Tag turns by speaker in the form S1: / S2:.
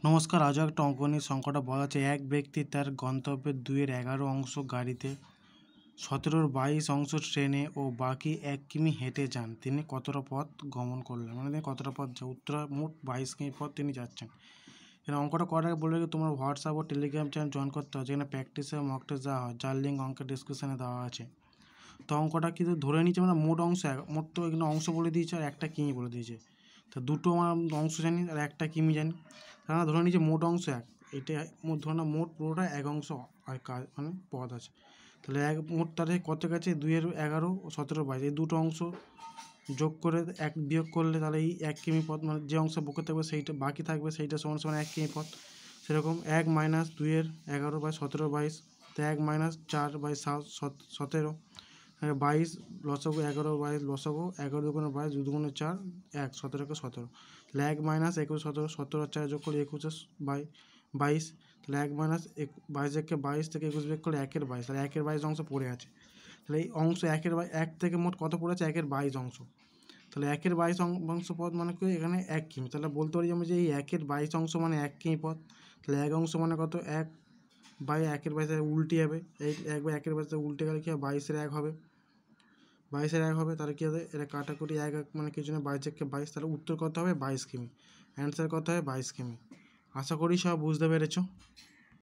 S1: নমস্কার। আজও একটা অঙ্কনের সংখ্যাটা বলা আছে, এক ব্যক্তি তার গন্তব্যের 2/11 অংশ গাড়িতে, 17/22 অংশ ট্রেনে ও বাকি 1 কিমি হেঁটে যান। তিনি কতটা পথ গমন করলেন? মানে তিনি কতটা পথ উত্তর মোট 22 কিমি পথ তিনি যাচ্ছেন। এখানে অঙ্কটা করার আগে বলে রাখি, তোমার হোয়াটসঅ্যাপ ও টেলিগ্রাম চ্যানেল জয়েন করতে হয়, যেখানে প্র্যাকটিস এবং মক টেস্ট দেওয়া হয়, যার লিঙ্ক অঙ্কের ডিসক্রিপশনে দেওয়া আছে। তো অঙ্কটা কিন্তু ধরে নিচ্ছে আমরা মোট অংশ মোট, তো এখানে অংশ বলে দিয়েছে আর 1টা কিমি বলে দিয়েছে। তো দুটো আমরা অংশ জানি আর 1টা কিমি জানি, তারা ধরে নিচ্ছে মোট অংশ 1। এটা ধরে না মোট পুরোটা 1 অংশ আর কাজ মানে পদ আছে। তাহলে মোট তাহলে কত গেছে 2/11 ও 17/22, এই দুটো অংশ যোগ করে 1 বিয়োগ করলে তাহলে এই 1 কিমি পথ, মানে যে অংশ বকে থাকবে সেইটা বাকি থাকবে, সেইটা সমান সমান 1 কিমি পথ। সেরকম 1 - 2/11/17/22, তো 1 - 4/17, 22 লসাগু, 11/22 লসাগু, 11 × 2 = 22, 2 × 4 1, 17 × 17। তাহলে 1 - 21 17, 17 আর 4 যোগ করলে 21/22। তাহলে 1 - 22 থেকে 21 বিয়োগ করলে 1/22, তাহলে 1/22 অংশ পড়ে আছে। তাহলে এই অংশ 1 থেকে মোট কত পড়ে আছে? 1/22 অংশ। তাহলে 1/22 অংশ পথ মানে কি? এখানে 1 কিমি। তাহলে বলতে পারি আমি যে এই 1/22 অংশ মানে 1 কিমি পথ। তাহলে 1 অংশ মানে কত? 1/1/22 উল্টে যাবে। এই 1/1/22 উল্টে গেলে কি হবে? 22-এর 1 হবে। 22-এর 1 হবে, তাহলে কী হবে? এটা কাটাকুটি 1 মানে কিছু না, 22-1-22, তাহলে উত্তর কত হবে? 22 কিমি। অ্যান্সার কত হবে? 22 কিমি। আশা করি সব বুঝতে পেরেছো।